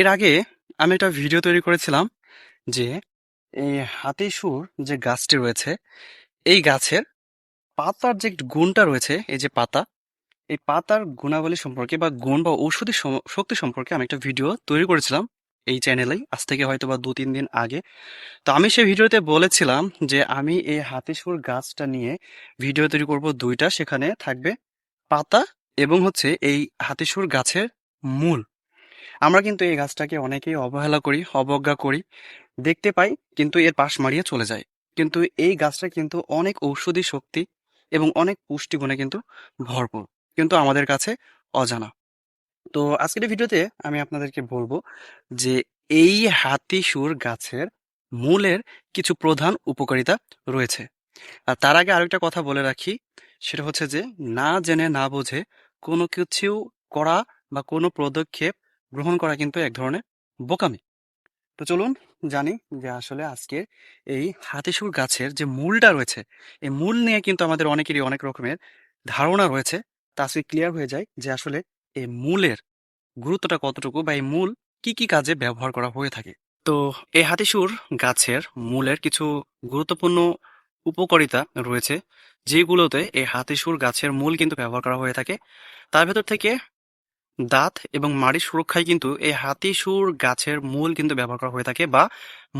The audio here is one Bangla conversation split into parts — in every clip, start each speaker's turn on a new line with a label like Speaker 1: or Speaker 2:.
Speaker 1: এর আগে আমি একটা ভিডিও তৈরি করেছিলাম যে এই হাতিসুর যে গাছটি রয়েছে এই গাছের পাতার যে গুণটা রয়েছে, এই যে পাতা, এই পাতার গুণাবলী সম্পর্কে বা গুণ বা ঔষধি শক্তি সম্পর্কে আমি একটা ভিডিও তৈরি করেছিলাম এই চ্যানেলেই, আজ থেকে হয়তো বা 2-3 দিন আগে। তো আমি সেই ভিডিওতে বলেছিলাম যে আমি এই হাতিসুর গাছটা নিয়ে ভিডিও তৈরি করব দুইটা, সেখানে থাকবে পাতা এবং হচ্ছে এই হাতিসুর গাছের মূল। আমরা কিন্তু এই গাছটাকে অনেকেই অবহেলা করি, অবজ্ঞা করি, দেখতে পাই কিন্তু এর পাশ মারিয়ে চলে যায়। কিন্তু এই গাছটা কিন্তু অনেক ঔষধি শক্তি এবং অনেক পুষ্টিগুণে কিন্তু ভরপুর, কিন্তু আমাদের কাছে অজানা। তো আজকের এই ভিডিওতে আমি আপনাদেরকে বলবো যে এই হাতিসুর গাছের মূলের কিছু প্রধান উপকারিতা রয়েছে। আর তার আগে আরেকটা কথা বলে রাখি, সেটা হচ্ছে যে না জেনে না বুঝে কোনো কিছু করা বা কোনো পদক্ষেপ গ্রহণ করা কিন্তু এক ধরনের বোকামি। তো চলুন জানি যে আসলে আজকে এই হাতিসুর গাছের যে মূলটা রয়েছে, এই মূল নিয়ে কিন্তু আমাদের অনেকেরই অনেক রকমের ধারণা রয়েছে। তা আজকে ক্লিয়ার হয়ে যায় যে আসলে এই মূলের গুরুত্বটা কতটুকু বা এই মূল কি কি কাজে ব্যবহার করা হয়ে থাকে। তো এই হাতিসুর গাছের মূলের কিছু গুরুত্বপূর্ণ উপকারিতা রয়েছে, যেগুলোতে এই হাতিসুর গাছের মূল কিন্তু ব্যবহার করা হয়ে থাকে। তার ভেতর থেকে দাঁত এবং মাড়ি সুরক্ষায় কিন্তু এই হাতিসুর গাছের মূল কিন্তু ব্যবহার করা হয়ে থাকে বা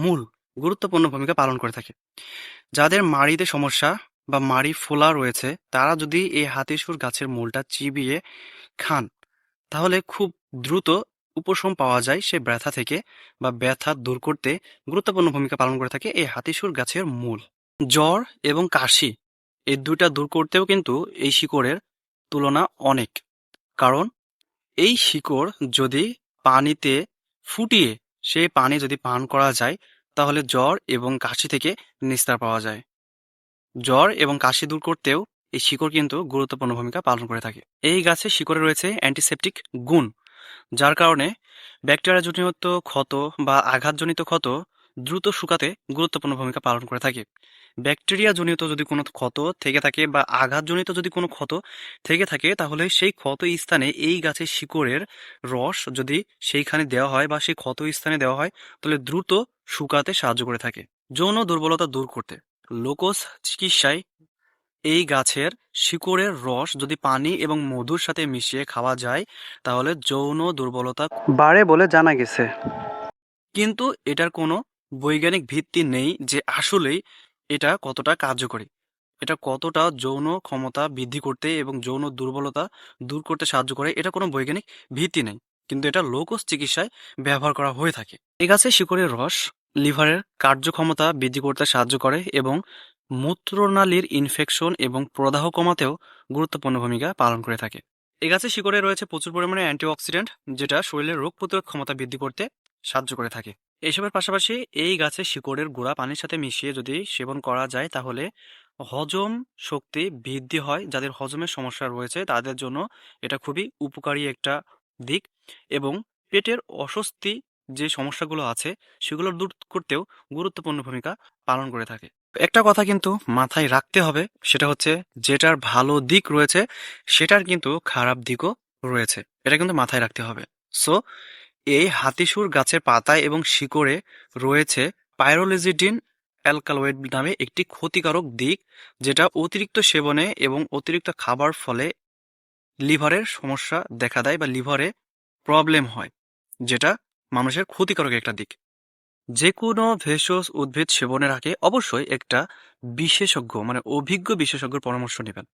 Speaker 1: মূল গুরুত্বপূর্ণ ভূমিকা পালন করে থাকে। যাদের মাড়িতে সমস্যা বা মাড়ি ফোলা রয়েছে, তারা যদি এই হাতিসুর গাছের মূলটা চিবিয়ে খান, তাহলে খুব দ্রুত উপশম পাওয়া যায় সে ব্যথা থেকে, বা ব্যথা দূর করতে গুরুত্বপূর্ণ ভূমিকা পালন করে থাকে এই হাতিসুর গাছের মূল। জ্বর এবং কাশি এই দুইটা দূর করতেও কিন্তু এই শিকড়ের তুলনা অনেক। কারণ এই শিকড় যদি পানিতে ফুটিয়ে সেই পানি যদি পান করা যায়, তাহলে জ্বর এবং কাশি থেকে নিস্তার পাওয়া যায়। জ্বর এবং কাশি দূর করতেও এই শিকড় কিন্তু গুরুত্বপূর্ণ ভূমিকা পালন করে থাকে। এই গাছের শিকড়ে রয়েছে অ্যান্টিসেপটিক গুণ, যার কারণে ব্যাকটেরিয়াজনিত ক্ষত বা আঘাতজনিত ক্ষত দ্রুত শুকাতে গুরুত্বপূর্ণ ভূমিকা পালন করে থাকে। ব্যাকটেরিয়াজনিত যদি কোনো ক্ষত থেকে থাকে বা আঘাতজনিত যদি কোনো ক্ষত থেকে থাকে, তাহলে সেই ক্ষত স্থানে এই গাছের শিকড়ের রস যদি সেইখানে দেওয়া হয় বা সেই ক্ষত স্থানে দেওয়া হয়, তাহলে দ্রুত শুকাতে সাহায্য করে থাকে। যৌন দুর্বলতা দূর করতে লোকজ চিকিৎসায় এই গাছের শিকড়ের রস যদি পানি এবং মধুর সাথে মিশিয়ে খাওয়া যায়, তাহলে যৌন দুর্বলতা বাড়ে বলে জানা গেছে। কিন্তু এটার কোনো বৈজ্ঞানিক ভিত্তি নেই যে আসলেই এটা কতটা কার্যকরী, এটা কতটা যৌন ক্ষমতা বৃদ্ধি করতে এবং যৌন দুর্বলতা দূর করতে সাহায্য করে, এটা কোনো বৈজ্ঞানিক ভিত্তি নেই। কিন্তু এটা লোকজ চিকিৎসায় ব্যবহার করা হয়ে থাকে। এই গাছের শিকড়ের রস লিভারের কার্যক্ষমতা বৃদ্ধি করতে সাহায্য করে এবং মূত্রনালীর ইনফেকশন এবং প্রদাহ কমাতেও গুরুত্বপূর্ণ ভূমিকা পালন করে থাকে। এই গাছের শিকড়ে রয়েছে প্রচুর পরিমাণে অ্যান্টিঅক্সিডেন্ট, যেটা শরীরের রোগ প্রতিরোধ ক্ষমতা বৃদ্ধি করতে সাহায্য করে থাকে। এইসবের পাশাপাশি এই গাছের শিকড়ের গুঁড়া পানির সাথে মিশিয়ে যদি সেবন করা যায়, তাহলে হজম শক্তি বৃদ্ধি হয়। যাদের হজমের সমস্যা রয়েছে তাদের জন্য এটা খুবই উপকারী একটা দিক, এবং পেটের অস্বস্তি যে সমস্যাগুলো আছে সেগুলো দূর করতেও গুরুত্বপূর্ণ ভূমিকা পালন করে থাকে। একটা কথা কিন্তু মাথায় রাখতে হবে, সেটা হচ্ছে যেটার ভালো দিক রয়েছে সেটার কিন্তু খারাপ দিকও রয়েছে, এটা কিন্তু মাথায় রাখতে হবে। সো এই হাতিসুর গাছের পাতায় এবং শিকড়ে রয়েছে পাইরোলিজিডিন অ্যালকালয়েড নামে একটি ক্ষতিকারক দিক, যেটা অতিরিক্ত সেবনে এবং অতিরিক্ত খাবার ফলে লিভারের সমস্যা দেখা দেয় বা লিভারে প্রবলেম হয়, যেটা মানুষের ক্ষতিকারক একটা দিক। যে কোনো ভেষজ উদ্ভিদ সেবনের আগে অবশ্যই একটা বিশেষজ্ঞ মানে অভিজ্ঞ বিশেষজ্ঞের পরামর্শ নেবেন।